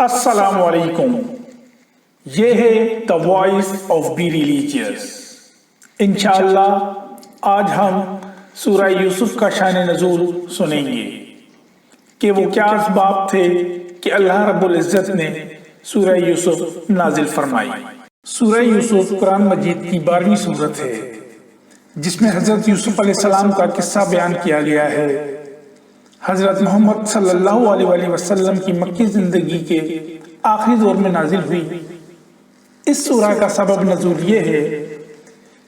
السلام علیکم، یہ ہے the voice of be religious. انشاءاللہ آج ہم سورہ یوسف کا شان نزول سنیں گے کہ وہ کیا اسباب تھے کہ اللہ رب العزت نے سورہ یوسف نازل فرمائی۔ سورہ یوسف قرآن مجید کی 12ویں سورت ہے جس میں حضرت یوسف علیہ السلام کا قصہ بیان کیا گیا ہے۔ حضرت محمد صلی اللہ علیہ وسلم کی مکی زندگی کے آخری دور میں نازل ہوئی۔ اس سورہ کا سبب نزول یہ ہے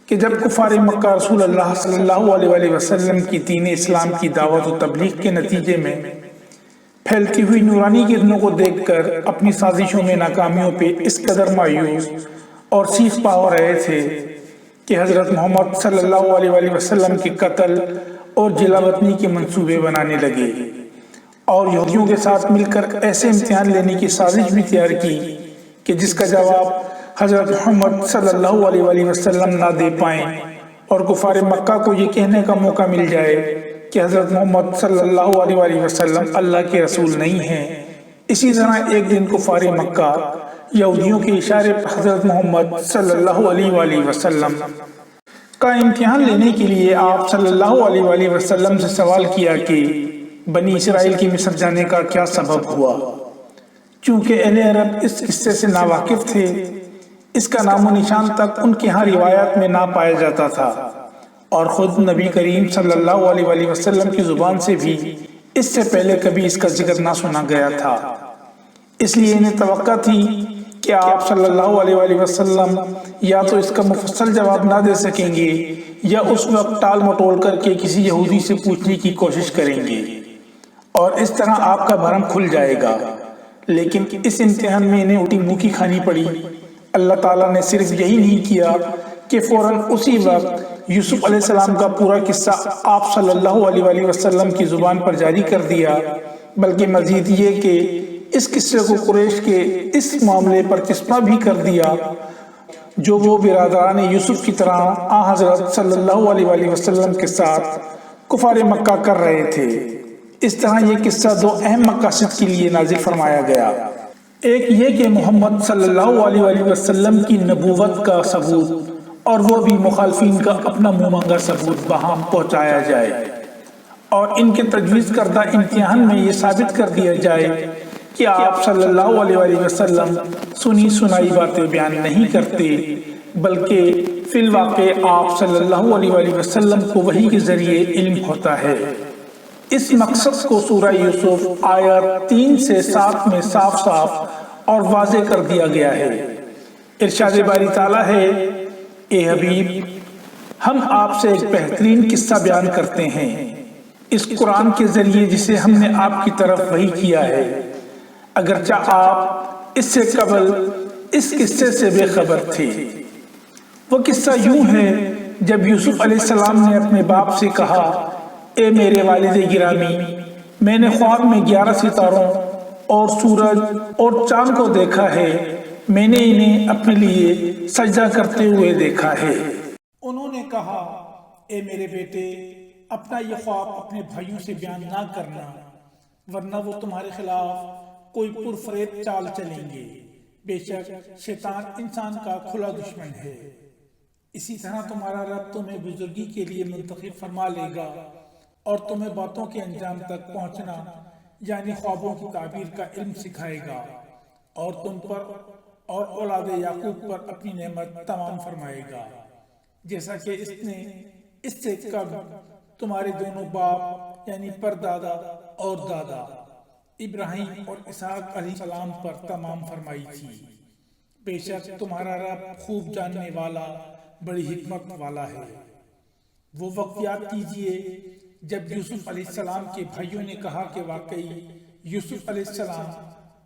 کہ جب کفار مکہ رسول اللہ صلی اللہ علیہ وسلم کی دین اسلام کی دعوت و تبلیغ کے نتیجے میں پھیلتی ہوئی نورانی کرنوں کو دیکھ کر اپنی سازشوں میں ناکامیوں پہ اس قدر مایوس اور سیخ پا ہو رہے تھے کہ حضرت محمد صلی اللہ علیہ وسلم کے قتل اور جلا وطنی کے منصوبے بنانے لگے اور یہودیوں کے ساتھ مل کر ایسے امتحان لینے کی سازش بھی تیار کی کہ جس کا جواب حضرت محمد صلی اللہ علیہ وسلم نہ دے پائیں اور کفار مکہ کو یہ کہنے کا موقع مل جائے کہ حضرت محمد صلی اللہ علیہ وسلم اللہ کے رسول نہیں ہیں۔ اسی طرح ایک دن کفار مکہ یہودیوں کے اشارے پر حضرت محمد صلی اللہ علیہ وسلم کا امتحان لینے کے لیے آپ صلی اللہ علیہ وسلم سے سوال کیا کہ بنی اسرائیل کی مصر جانے کا کیا سبب ہوا۔ چونکہ اہل عرب اس قصے سے ناواقف تھے، اس کا نام و نشان تک ان کے ہاں روایات میں نہ پایا جاتا تھا اور خود نبی کریم صلی اللہ علیہ وسلم کی زبان سے بھی اس سے پہلے کبھی اس کا ذکر نہ سنا گیا تھا۔ اس لیے انہیں توقع تھی کہ آپ صلی اللہ علیہ وسلم یا تو اس کا مفصل جواب نہ دے سکیں گے یا اس وقت ٹال مٹول کر کے کسی یہودی سے پوچھنے کی کوشش کریں گے اور اس طرح آپ کا بھرم کھل جائے گا۔ لیکن اس امتحان میں انہیں الٹی منہ کی کھانی پڑی۔ اللہ تعالیٰ نے صرف یہی نہیں کیا کہ فوراً اسی وقت یوسف علیہ السلام کا پورا قصہ آپ صلی اللہ علیہ وسلم کی زبان پر جاری کر دیا، بلکہ مزید یہ کہ اس قصے کو قریش کے اس معاملے پر چسپاں بھی کر دیا جو وہ برادران یوسف کی طرح حضرت صلی اللہ علیہ وسلم کے ساتھ کفار مکہ کر رہے تھے۔ اس طرح یہ قصہ دو اہم مقاصد کے لیے نازل فرمایا گیا۔ ایک یہ کہ محمد صلی اللہ علیہ وسلم کی نبوت کا ثبوت اور وہ بھی مخالفین کا اپنا منہ مانگا ثبوت بہام پہنچایا جائے اور ان کے تجویز کردہ امتحان میں یہ ثابت کر دیا جائے کہ آپ صلی اللہ علیہ وسلم سنی سنائی باتیں بیان نہیں کرتے بلکہ فی الواقع آپ صلی اللہ علیہ وسلم کو وحی کے ذریعے علم ہوتا ہے۔ اس مقصد کو سورہ یوسف آیات 3 سے 7 میں صاف صاف اور واضح کر دیا گیا ہے۔ ارشاد باری تعالیٰ ہے، اے حبیب ہم آپ سے ایک بہترین قصہ بیان کرتے ہیں اس قرآن کے ذریعے جسے ہم نے آپ کی طرف وحی کیا ہے، اگرچہ آپ اس سے قبل اس قصے سے بے خبر تھے۔ وہ قصہ یوں ہے، جب یوسف علیہ السلام نے اپنے باپ سے کہا، اے میرے والد گرامی، میں نے خواب میں 11 ستاروں اور سورج اور چاند کو دیکھا ہے، میں نے انہیں اپنے لیے سجدہ کرتے ہوئے دیکھا ہے۔ انہوں نے کہا، اے میرے بیٹے، اپنا یہ خواب اپنے بھائیوں سے بیان نہ کرنا ورنہ وہ تمہارے خلاف کوئی پرفریب چال چلیں گے۔ بے شک شیطان انسان کا کھلا دشمن ہے۔ اسی طرح تمہارا رب تمہیں بزرگی کے لیے منتخب فرما لے گا اور تمہیں باتوں کے انجام تک پہنچنا یعنی خوابوں کی تعبیر کا علم سکھائے گا اور تم پر اور اولاد یعقوب پر اپنی نعمت تمام فرمائے گا، جیسا کہ اس نے اس سے قبل تمہارے دونوں باپ یعنی پردادا اور دادا ابراہیم اور اسحاق علیہ السلام پر تمام فرمائی تھی۔ بے شک تمہارا رب خوب جاننے والا بڑی حکمت والا ہے۔ وہ وقت یاد کیجئے جب یوسف علیہ السلام کے بھائیوں نے کہا کہ واقعی یوسف علیہ السلام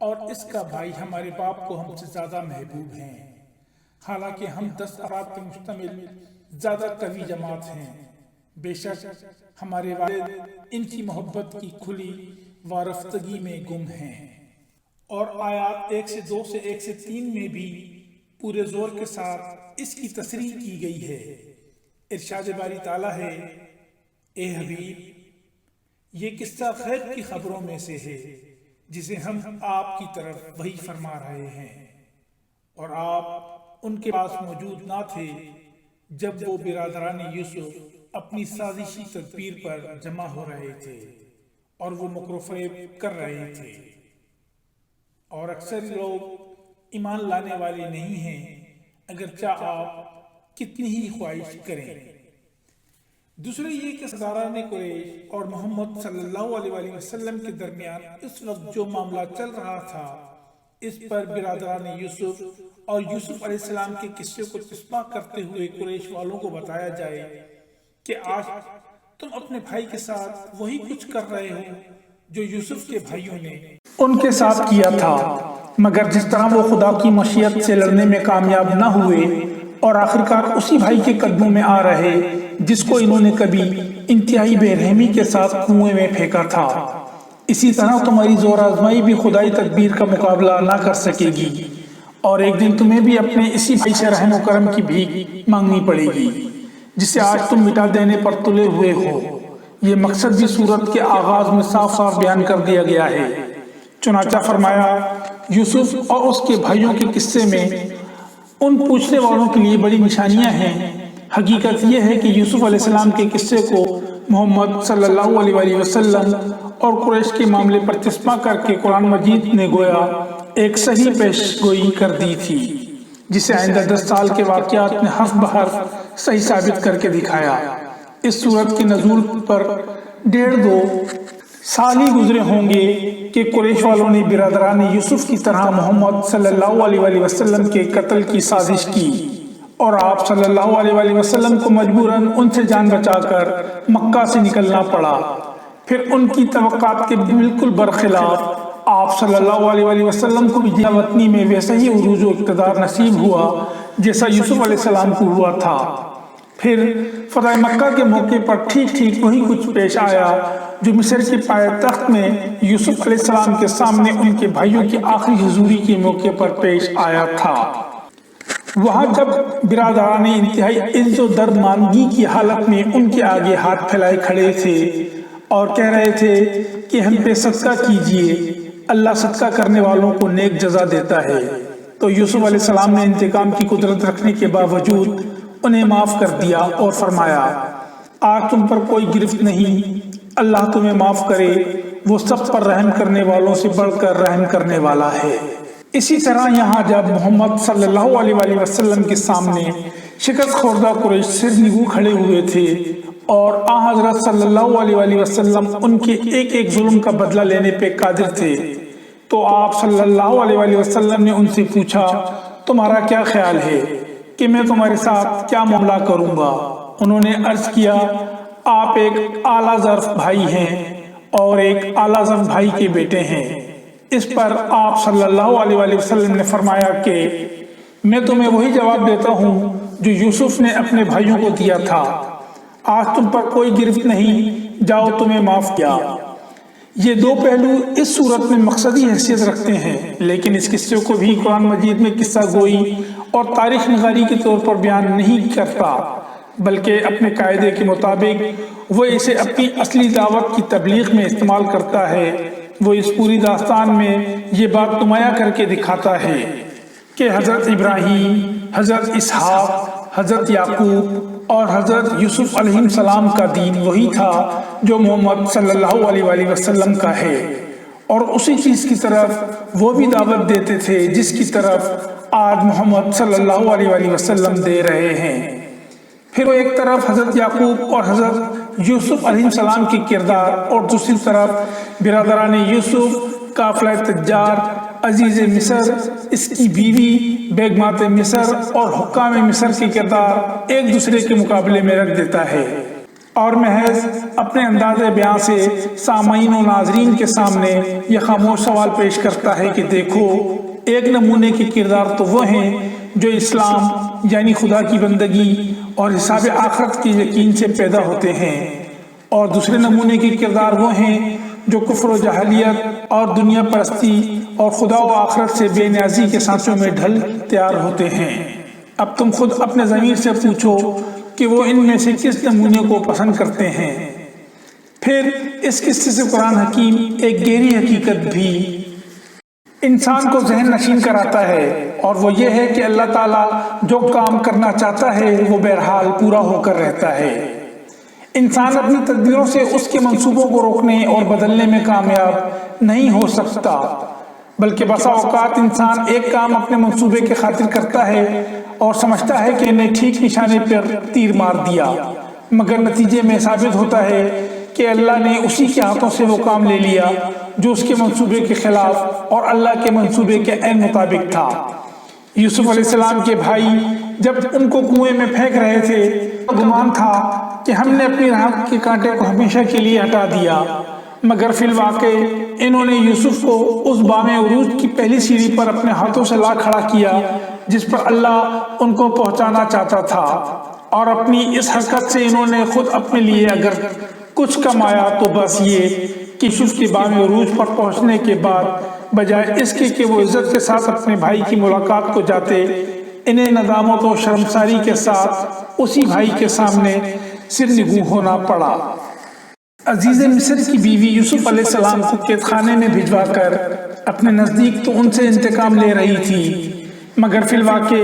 اور اس کا بھائی ہمارے باپ کو ہم سے زیادہ محبوب ہیں، حالانکہ ہم 10 افراد پر مشتمل زیادہ قوی جماعت ہیں۔ بے شک ہمارے والد ان کی محبت کی کھلی وارفتگی میں گم ہیں۔ اور آیات 1 سے 2 سے 1 سے 3 میں بھی پورے زور کے ساتھ اس کی تصریح کی گئی ہے۔ ارشاد باری تعالیٰ ہے، اے حبیب یہ قصہ غیب کی خبروں میں سے ہے، جسے ہم آپ کی طرف وحی فرما رہے ہیں، اور آپ ان کے پاس موجود نہ تھے جب وہ برادران یوسف اپنی سازشی تدبیر پر جمع ہو رہے تھے اور وہ مکر و فریب کر رہے تھے، اور اکثر لوگ ایمان لانے والے نہیں ہیں اگرچہ آپ کتنی ہی خواہش کریں۔ دوسرے یہ کہ سرداران قریش اور محمد صلی اللہ علیہ وسلم کے درمیان اس وقت جو معاملہ چل رہا تھا، اس پر برادران یوسف اور یوسف علیہ السلام کے قصے کو تسمع کرتے ہوئے قریش والوں کو بتایا جائے کہ آج تم اپنے بھائی کے ساتھ وہی کچھ کر رہے ہو جو یوسف کے بھائیوں نے ان کے ساتھ کیا تھا، مگر جس طرح وہ خدا کی مشیت سے لڑنے میں کامیاب نہ ہوئے اور آخرکار اسی بھائی کے قدموں میں آ رہے جس کو انہوں نے کبھی انتہائی بے رحمی کے ساتھ کنویں میں پھینکا تھا، اسی طرح تمہاری زور آزمائی بھی خدائی تدبیر کا مقابلہ نہ کر سکے گی، اور ایک دن تمہیں بھی اپنے اسی بھائی سے رحم و کرم کی بھیک مانگنی پڑے گی جسے آج تم مٹا دینے پر تلے ہوئے ہو۔ یہ مقصد بھی سورت کے آغاز میں صاف صاف بیان کر دیا گیا ہے۔ چنانچہ فرمایا، یوسف اور اس کے بھائیوں کے قصے میں ان پوچھنے والوں کے لیے بڑی نشانیاں ہیں۔ حقیقت یہ ہے کہ یوسف علیہ السلام کے قصے کو محمد صلی اللہ علیہ وسلم اور قریش کے معاملے پر تسمع کر کے قرآن مجید نے گویا ایک صحیح پیش گوئی کر دی تھی، جسے آئندہ 10 سال کے واقعات نے حرف بحرف صحیح ثابت کر کے دکھایا۔ اس سورت کے نزول پر 1.5-2 سال ہی گزرے ہوں گے کہ قریش والوں نے برادران یوسف کی طرح محمد صلی اللہ علیہ وسلم کے قتل کی سازش کی، اور آپ صلی اللہ علیہ وسلم کو مجبوراً ان سے جان بچا کر مکہ سے نکلنا پڑا۔ پھر ان کی توقعات کے بالکل برخلاف آپ صلی اللہ علیہ وسلم کو بھی وطنی میں ویسا ہی عروج و اقتدار نصیب ہوا جیسا یوسف علیہ السلام کو ہوا تھا۔ پھر فتح مکہ کے موقع پر ٹھیک وہی کچھ پیش آیا جو مصر کے پائے تخت میں یوسف علیہ السلام کے سامنے ان کے بھائیوں کی آخری حضوری کے موقع پر پیش آیا تھا۔ وہاں جب برادران انتہائی عز و درماندگی کی حالت میں ان کے آگے ہاتھ پھیلائے کھڑے تھے اور کہہ رہے تھے کہ ہم پہ صدقہ کیجئے، اللہ صدقہ کرنے والوں کو نیک جزا دیتا ہے، تو یوسف علیہ السلام نے انتقام کی قدرت رکھنے کے باوجود انہیں معاف کر دیا اور فرمایا، آج تم پر کوئی گرفت نہیں، اللہ تمہیں معاف کرے، وہ سب پر رحم کرنے والوں سے بڑھ کر رحم کرنے والا ہے۔ اسی طرح یہاں جب محمد صلی اللہ علیہ وسلم کے سامنے شکست خوردہ قریش سر نگو کھڑے ہوئے تھے اور حضرت صلی اللہ علیہ وسلم ان کے ایک ایک ظلم کا بدلہ لینے پہ قادر تھے، تو آپ صلی اللہ علیہ وسلم نے ان سے پوچھا، تمہارا کیا خیال ہے کہ میں تمہارے ساتھ کیا معاملہ کروں گا؟ انہوں نے عرض کیا، آپ ایک اعلیٰ ظرف بھائی ہیں اور ایک اعلیٰ ظرف بھائی کے بیٹے ہیں۔ اس پر آپ صلی اللہ علیہ وسلم نے فرمایا کہ میں تمہیں وہی جواب دیتا ہوں جو یوسف نے اپنے بھائیوں کو دیا تھا، آج تم پر کوئی گرفت نہیں، جاؤ تمہیں معاف کیا۔ یہ دو پہلو اس صورت میں مقصدی حیثیت رکھتے ہیں، لیکن اس قصے کو بھی قرآن مجید میں قصہ گوئی اور تاریخ نگاری کے طور پر بیان نہیں کرتا، بلکہ اپنے قاعدے کے مطابق وہ اسے اپنی اصلی دعوت کی تبلیغ میں استعمال کرتا ہے۔ وہ اس پوری داستان میں یہ بات نمایاں کر کے دکھاتا ہے کہ حضرت ابراہیم، حضرت اسحاق، حضرت یعقوب اور حضرت یوسف علیہ السلام کا دین وہی تھا جو محمد صلی اللہ علیہ وسلم کا ہے، اور اسی چیز کی طرف وہ بھی دعوت دیتے تھے جس کی طرف آج محمد صلی اللہ علیہ وسلم دے رہے ہیں۔ پھر وہ ایک طرف حضرت یعقوب اور حضرت یوسف علیہ السلام کی کردار، اور دوسری طرف برادران یوسف، قافلہ تجار، عزیز مصر، اس کی بیوی، بیگمات مصر اور حکام مصر کی کردار ایک دوسرے کے مقابلے میں رکھ دیتا ہے، اور محض اپنے انداز بیان سے سامعین و ناظرین کے سامنے یہ خاموش سوال پیش کرتا ہے کہ دیکھو، ایک نمونے کے کردار تو وہ ہیں جو اسلام یعنی خدا کی بندگی اور حساب آخرت کے یقین سے پیدا ہوتے ہیں، اور دوسرے نمونے کے کردار وہ ہیں جو کفر و جاہلیت اور دنیا پرستی اور خدا و آخرت سے بے نیازی کے سانچوں میں ڈھل تیار ہوتے ہیں۔ اب تم خود اپنے ضمیر سے پوچھو کہ وہ ان میں سے کس نمونے کو پسند کرتے ہیں۔ پھر اس قصے سے قرآن حکیم ایک گہری حقیقت بھی انسان کو ذہن نشین کراتا ہے، اور وہ یہ ہے کہ اللہ تعالیٰ جو کام کرنا چاہتا ہے وہ بہرحال پورا ہو کر رہتا ہے۔ انسان اپنی تدبیروں سے اس کے منصوبوں کو روکنے اور بدلنے میں کامیاب نہیں ہو سکتا، بلکہ بسا اوقات انسان ایک کام اپنے منصوبے کے خاطر کرتا ہے اور سمجھتا ہے کہ انہیں ٹھیک نشانے پر تیر مار دیا، مگر نتیجے میں ثابت ہوتا ہے کہ اللہ نے اسی کے ہاتھوں سے وہ کام لے لیا جو اس کے منصوبے کے خلاف اور اللہ کے منصوبے کے عین مطابق تھا۔ یوسف علیہ السلام کے بھائی جب ان کو کنویں میں پھینک رہے تھے، گمان تھا کہ ہم نے اپنی راہ کے کانٹے کو ہمیشہ کے لیے ہٹا دیا، مگر فی الواقع انہوں نے یوسف کو اس بام عروج کی پہلی سیڑھی پر اپنے ہاتھوں سے لا کھڑا کیا جس پر اللہ ان کو پہنچانا چاہتا تھا، اور اپنی اس حرکت سے انہوں نے خود اپنے لیے اگر کچھ کمایا تو بس یہ کہ یوسف کے بام عروج پر پہنچنے کے بعد بجائے اس کے کہ وہ عزت کے ساتھ اپنے بھائی کی ملاقات کو جاتے، انہیں ندامت و شرمساری کے ساتھ اسی بھائی کے سامنے سرنگوں ہونا پڑا۔ عزیز مصر کی بیوی یوسف علیہ السلام کو قید خانے میں بھجوا کر اپنے نزدیک تو ان سے انتقام لے رہی تھی، مگر فی الواقع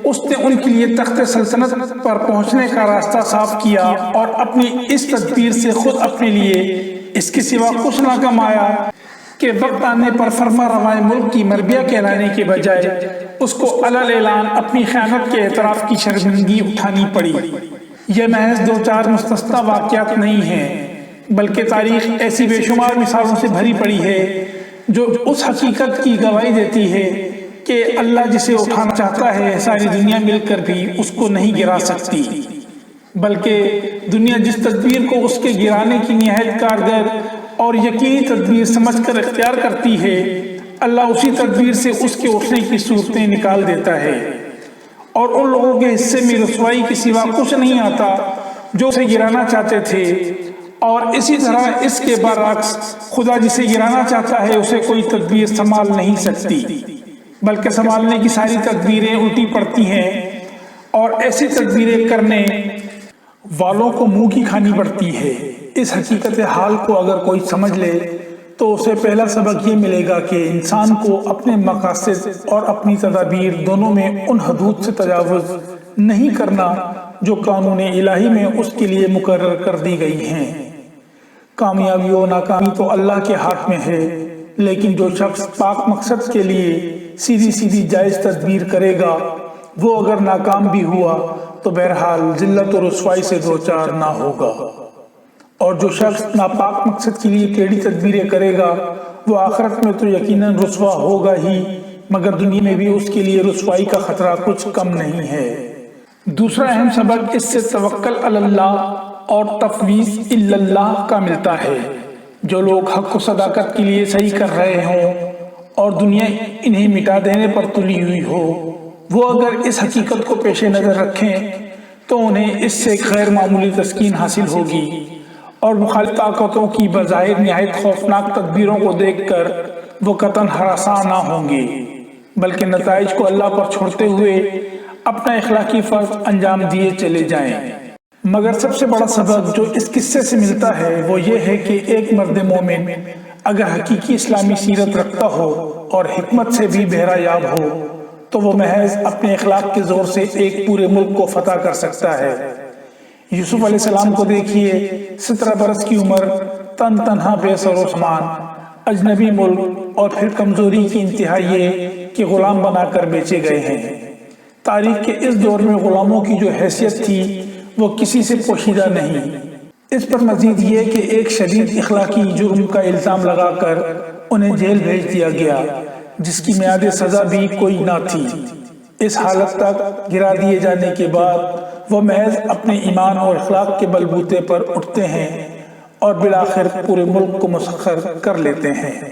اس نے ان کے لیے تخت سلطنت پر پہنچنے کا راستہ صاف کیا اور اپنی اس تدبیر سے خود اپنے لیے اس کے سوا کچھ نہ کمایا کہ وقت آنے پر فرما روائے ملک کی مربیہ کہلانے کے بجائے اس کو علل اعلان اپنی خیانت کے اعتراف کی شرمندگی اٹھانی پڑی۔ یہ محض دو چار مستثنی واقعات نہیں ہیں، بلکہ تاریخ ایسی بے شمار مثالوں سے بھری پڑی ہے جو اس حقیقت کی گواہی دیتی ہے کہ اللہ جسے اٹھانا چاہتا ہے ساری دنیا مل کر بھی اس کو نہیں گرا سکتی، بلکہ دنیا جس تدبیر کو اس کے گرانے کی نہایت کارگر اور یقینی تدبیر سمجھ کر اختیار کرتی ہے، اللہ اسی تدبیر سے اس کے اٹھنے کی صورتیں نکال دیتا ہے، اور ان لوگوں کے حصے میں رسوائی کے سوا کچھ نہیں آتا جو اسے گرانا چاہتے تھے، اور اسی طرح اس کے برعکس خدا جسے گرانا چاہتا ہے اسے کوئی تدبیر سنبھال نہیں سکتی، بلکہ سنبھالنے کی ساری تدبیریں الٹی پڑتی ہیں، اور ایسی تدبیریں کرنے والوں کو منہ کی کھانی پڑتی ہے۔ اس حقیقت حال کو اگر کوئی سمجھ لے تو اسے پہلا سبق یہ ملے گا کہ انسان کو اپنے مقاصد اور اپنی تدابیر دونوں میں ان حدود سے تجاوز نہیں کرنا جو قانون الہی میں اس کے لیے مقرر کر دی گئی ہیں۔ کامیابی و ناکامی تو اللہ کے ہاتھ میں ہے، لیکن جو شخص پاک مقصد کے لیے سیدھی سیدھی جائز تدبیر کرے گا وہ اگر ناکام بھی ہوا تو بہرحال ذلت و رسوائی سے دوچار نہ ہوگا، اور جو شخص ناپاک مقصد کے لیے ٹیڑھی تدبیریں کرے گا وہ آخرت میں تو یقیناً رسوا ہوگا ہی، مگر دنیا میں بھی اس کے لیے رسوائی کا خطرہ کچھ کم نہیں ہے۔ دوسرا اہم سبق اس سے توکل علی اللہ اور تفویض الی اللہ کا ملتا ہے۔ جو لوگ حق و صداقت کے لیے صحیح کر رہے ہوں اور دنیا انہیں مٹا دینے پر تلی ہوئی ہو، وہ اگر اس حقیقت کو پیش نظر رکھیں تو انہیں اس سے ایک غیر معمولی تسکین حاصل ہوگی، اور مخالف طاقتوں کی بظاہر نہایت خوفناک تدبیروں کو دیکھ کر وہ قطعاً ہراساں نہ ہوں گے، بلکہ نتائج کو اللہ پر چھوڑتے ہوئے اپنا اخلاقی فرض انجام دیے چلے جائیں۔ مگر سب سے بڑا سبق جو اس قصے سے ملتا ہے وہ یہ ہے کہ ایک مرد مومن اگر حقیقی اسلامی سیرت رکھتا ہو اور حکمت سے بھی بہرہ یاب ہو تو وہ محض اپنے اخلاق کے زور سے ایک پورے ملک کو فتح کر سکتا ہے۔ یوسف علیہ السلام کو دیکھیے، 17 برس کی عمر، تنہا بے سر و سامان، اجنبی ملک، اور پھر کمزوری کی انتہا یہ کہ غلام بنا کر بیچے گئے ہیں۔ تاریخ کے اس دور میں غلاموں کی جو حیثیت تھی وہ کسی سے پوشیدہ نہیں۔ اس پر مزید یہ کہ ایک شدید اخلاقی جرم کا الزام لگا کر انہیں جیل بھیج دیا گیا جس کی میعاد سزا بھی کوئی نہ تھی۔ اس حالت تک گرا دیے جانے کے بعد وہ محض اپنے ایمان اور اخلاق کے بلبوتے پر اٹھتے ہیں اور بالآخر پورے ملک کو مسخر کر لیتے ہیں۔